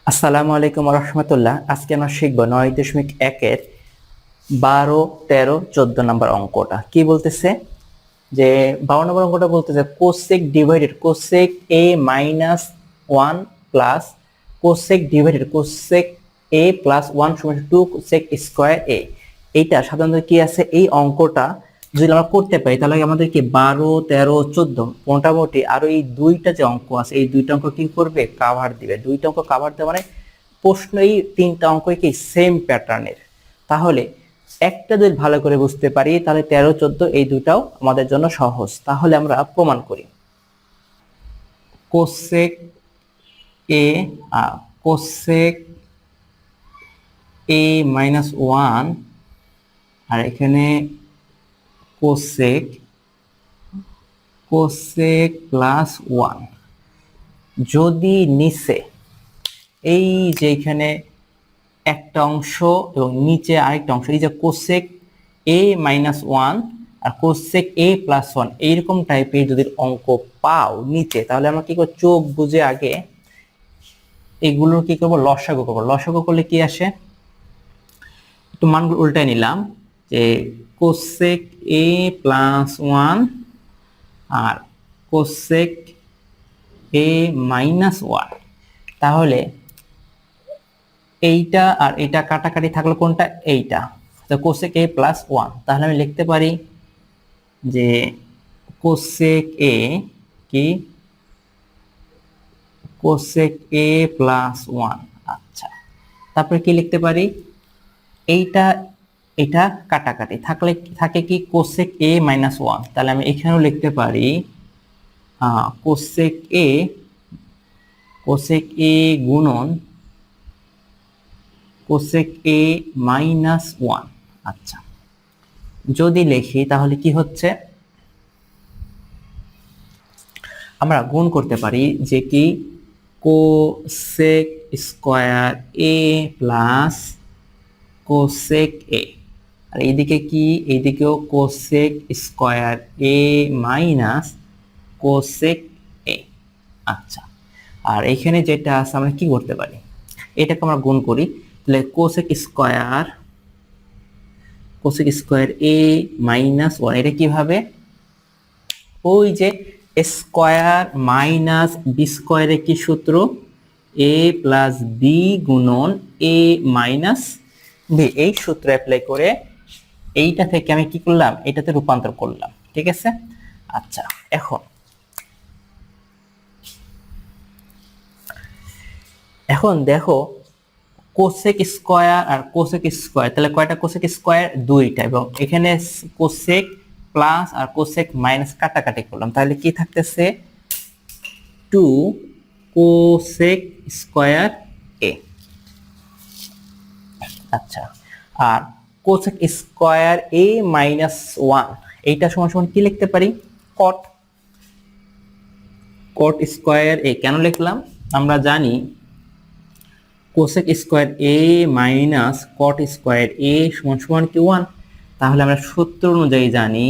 আসসালামু আলাইকুম রহমতুল্লাহ। আজকে আমরা শিখব 9.1-এর 12, 13, 14 নম্বর অঙ্কটা। কি বলতেছে যে 12 নম্বর অঙ্কটা বলতেছে cosec divided cosec A minus 1 plus cosec divided cosec A plus 1 সমান 2 কোসেক স্কয়ার এ। এইটা সাধারণত কি আছে, এই অঙ্কটা যদি আমরা করতে পারি তাহলে আমাদের কি 12, 13, 14 মোটামুটি আরো এই দুইটা যে অঙ্ক আছে এই দুইটা অঙ্ক কি করবে, কাভার দিবে। দুইটা অঙ্ক কাভার দেওয়া মানে প্রশ্ন এই তিনটা অঙ্কই কি সেম প্যাটার্নের। তাহলে একটা যদি ভালো করে বুঝতে পারি তাহলে 13, 14 এই দুটাও আমাদের জন্য সহজ। তাহলে আমরা প্রমাণ করি। Cosec A cosec A minus 1 আর এখানে কোসেক কোসেক প্লাস 1 যদি নিচে এই যে এখানে একটা অংশ এবং নিচে আরেকটা অংশ, এই যে কোসেক এ মাইনাস 1 আর কোসেক এ প্লাস 1 এইরকম টাইপের যদি অঙ্ক পাও নিচে, তাহলে আমরা কি করব, চোখ বুঝে আগে এগুলোর কি করব, লসাগু করব। লসাগু করলে কি আসে, একটু মানগুলো উল্টায় নিলাম যে কোসেক এ প্লাস 1 আর কোসেক এ মাইনাস 1, তাহলে এইটা আর এটা কাটাকাটি থাকলো কোনটা, এইটা, তো কোসেক এ প্লাস 1। তাহলে আমি লিখতে পারি যে কোসেক এ কি কোসেক এ প্লাস 1। আচ্ছা, তারপরে কি লিখতে পারি, এইটা এটা কাটাকাটি থাকলে থাকে কি কোসেক এ মাইনাস 1। তাহলে আমি এখানেও লিখতে পারি কোসেক এ গুণন কোসেক এ মাইনাস 1। আচ্ছা, যদি লিখি তাহলে কি হচ্ছে, আমরা গুণ করতে পারি যে কি cosec square A plus cosec A, আর এইদিকে কি, এইদিকেও cosec square A minus cosec A. আচ্ছা, আর এখানে যেটা আছে আমরা কি করতে পারি, এটাকে আমরা গুণ করি। তাহলে কোসেক স্কয়ার এ মাইনাস 1, এটা কিভাবে, ওই যে স্কয়ার মাইনাস বি স্কয়ারের কি সূত্র, এ প্লাস বি গুণন এ মাইনাস বি, এই সূত্র অ্যাপ্লাই করে এইটা থেকে আমি কি করলাম, এটাতে রূপান্তর করলাম। ঠিক আছে। আচ্ছা, এখন দেখো কোসেক স্কয়ার আর কোসেক স্কয়ার, তাহলে কয়টা কোসেক স্কয়ার, দুইটা, এবং এখানে কোসেক প্লাস আর কোসেক মাইনাস কাটাকাটি করলাম, তাহলে কি থাকতেছে 2 কোসেক স্কয়ার এ। আচ্ছা, আর কোসেক স্কয়ার এ মাইনাস 1 এইটা সমান সমান কি লিখতে পারি, কট স্কয়ার এ। কেন লিখলাম, আমরা জানি cosec square A minus caught square এ সমান সমান কি 1। তাহলে আমরা সূত্র অনুযায়ী জানি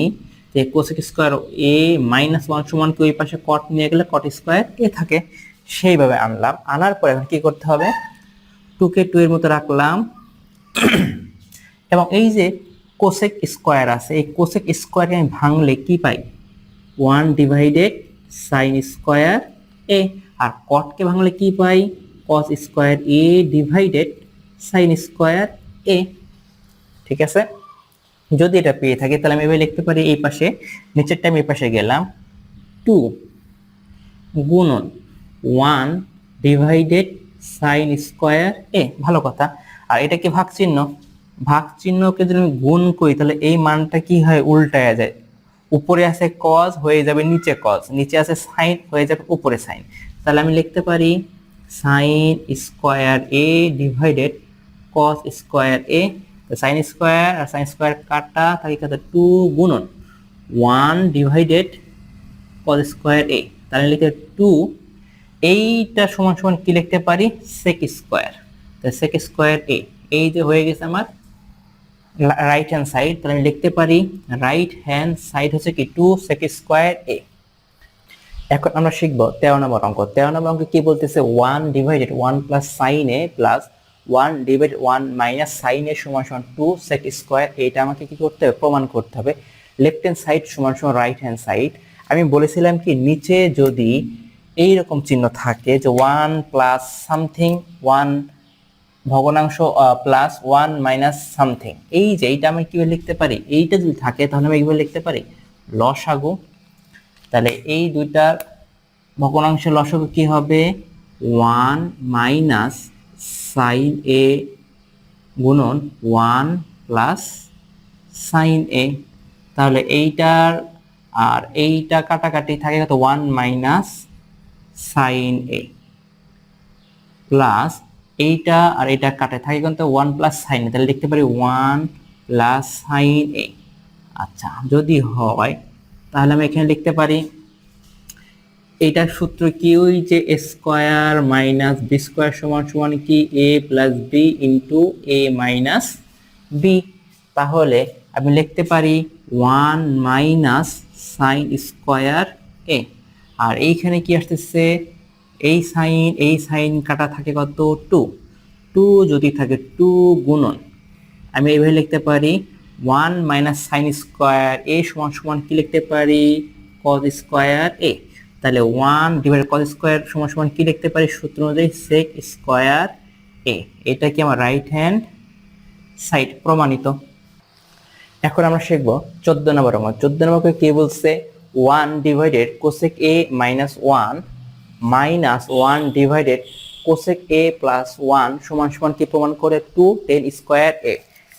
যে কোসেক স্কয়ার এ মাইনাস 1 সমান কি, ওই পাশে কট নিয়ে গেলে কট স্কয়ার এ থাকে, সেইভাবে আনলাম। আনার পরে এখন কি করতে হবে, 2 কে 2 এর মতো রাখলাম এবং এই যে কোসেক স্কয়ার আছে, এই কোসেক স্কয়ারকে আমি ভাঙলে কি পাই, 1 ডিভাইডেড সাইন স্কয়ার এ, আর কটকে ভাঙলে কি পাই, cos স্কয়ার এ ডিভাইডেড সাইন স্কয়ার এ। ঠিক আছে, যদি এটা পেয়ে থাকি তাহলে আমি এভাবে লিখতে পারি, এই পাশে নিচেরটা আমি এই পাশে গেলাম, 2 গুণন 1 ডিভাইডেড সাইন স্কয়ার এ। ভালো কথা। আর এটা কি ভাগ চিহ্ন, ভাগ চিহ্নকে যদি আমি গুণ করি তাহলে এই মানটা কি হয়, উল্টায়া যায়, উপরে আছে cos হয়ে যাবে নিচে cos, নিচে আছে sin হয়ে যাবে উপরে sin। তাহলে আমি লিখতে পারি sin square a divided cos square a। তো sin স্কয়ার আর sin স্কয়ার কাটা থাকে কত, 2 গুণন 1 ডিভাইডেড cos স্কয়ার a। তাহলে লিখে 2, এইটা সমান সমান কি লিখতে পারি, sec স্কয়ার। তো sec স্কয়ার a, এই যে হয়ে গেছে আমার রাইট হ্যান্ড সাইড। তাহলে আমি লিখতে পারি রাইট হ্যান্ড সাইড হচ্ছে কি 2 sec স্কয়ার a। এখন আমরা শিখব 13 নম্বর অঙ্ক। 13 নম্বর অঙ্ক কি বলতেছে, 1 ডিভাইডেড 1 প্লাস সাইন এ প্লাস 1 ডিভাইডেড 1 মাইনাস সাইন এ সমান সমান 2 সেক স্কয়ার। এটা আমাকে কি করতে হবে, প্রমাণ করতে হবে। লেফট হ্যান্ড সাইড সমান সমান রাইট হ্যান্ড সাইড। আমি বলেছিলাম কি, নিচে যদি এই রকম চিহ্ন থাকে যে 1 প্লাস সামথিং 1 ভগ্নাংশ প্লাস 1 মাইনাস সামথিং, এই যে এইটা আমি কিভাবে লিখতে পারি, এইটা যদি থাকে তাহলে আমি এইভাবে লিখতে পারি লসাগু। তাহলে এই দুইটার ভগ্নাংশের লসাগু কি হবে, 1 মাইনাস সাইন এ গুণন 1 প্লাস সাইন এ। তাহলে এইটার আর এইটা কাটাকাটি থাকে কত, 1 মাইনাস সাইন এ প্লাস এইটা আর এটা কাটে থাকে কিন্তু 1 প্লাস সাইন এ। তাহলে লিখতে পারি 1 প্লাস সাইন এ। আচ্ছা, যদি হয় তাহলে আমি এখানে লিখতে পারি এইটার সূত্র কি, ওই যে এ স্কয়ার মাইনাস বি স্কয়ার সমান সমান কি এ প্লাস বি ইন্টু এ মাইনাস বি। তাহলে আমি লিখতে পারি 1 মাইনাস সাইন স্কয়ার এ। আর এইখানে কি আসতেছে, এই সাইন কাটা থাকে কত, 2। 2 যদি থাকে 2 গুণন, আমি এইভাবে লিখতে পারি 1 মাইনাস সাইন স্কয়ার এ সমান সমান কি লিখতে পারি, কজ স্কয়ার এ। তাহলে 1 ডিভাইডেড কজ স্কয়ার সমান সমান কি লিখতে পারি, সূত্র অনুযায়ী সেক স্কয়ার এ। এটা কি আমার রাইট হ্যান্ড সাইড, প্রমাণিত। এখন আমরা শিখব 14 নম্বর অঙ্ক। 14 নম্বর কি বলছে, 1 divided cosec A minus 1 minus 1 divided cosec A plus 1 সমান সমান কি প্রমাণ করে, 2 টেন স্কয়ার এ।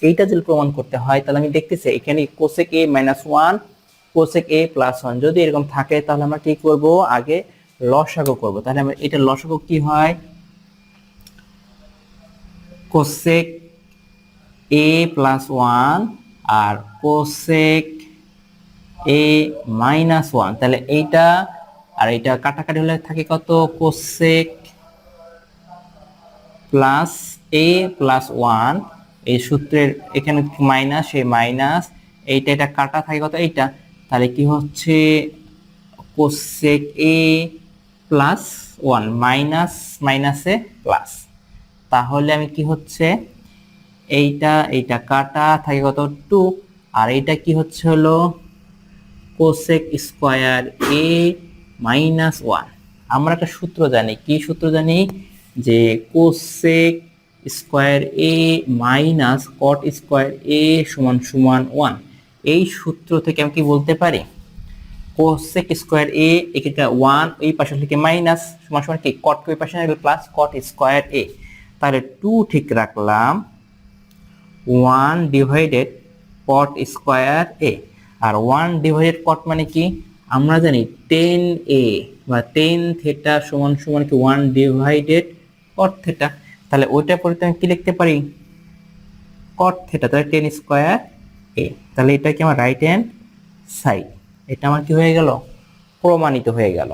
এইটা যদি প্রমাণ করতে হয় তাহলে আমি দেখতেছি এখানে cosec A minus 1 cosec A plus 1 যদি এরকম থাকে তাহলে আমরা কি করব, আগে লসাগু করব। তাহলে আমরা এটা লসাগু কি হয়, কোসেক এ প্লাস 1 আর কোসেক এ মাইনাস 1। তাহলে এইটা আর এইটা কাটাকাটি হলে থাকে কত, কোসেক প্লাস এ প্লাস 1। এই সূত্রের এখানে মাইনাস, এই মাইনাস এইটা এটা কাটা থাকে কত, এইটা। তাহলে কি হচ্ছে, কোসেক এ প্লাস 1 মাইনাস মাইনাসে প্লাস। তাহলে আমি কি হচ্ছে, এইটা কাটা থাকে কত, 2। আর এইটা কি হচ্ছে হলো কোসেক স্কয়ার এ মাইনাস 1। আমরা একটা সূত্র জানি, কি সূত্র জানি, যে cosec square A minus caught square এ সমান সমান 1। এই সূত্র থেকে আমি কি বলতে পারি, কোসেক স্কয়ার এ এখানে 1 এই পাশে লিখে মাইনাস সমান সমান কি কট কে ওই পাশে নিলে প্লাস কট স্কয়ার এ। তাহলে 2 ঠিক রাখলাম, 1 ডিভাইডেড কট স্কয়ার এ। আর 1 ডিভাইডেড কট মানে কি, আমরা জানি টেন এ বা টেন থেটা সমান সমান কি 1 ডিভাইডেড কট থেটা। তাহলে ওইটা পরিবর্তে আমি কি লিখতে পারি, কট থেটা। তাহলে টেন স্কয়ার এ। তাহলে এটা কি আমার রাইট হ্যান্ড সাইড, এটা আমার কি হয়ে গেল, প্রমাণিত হয়ে গেল।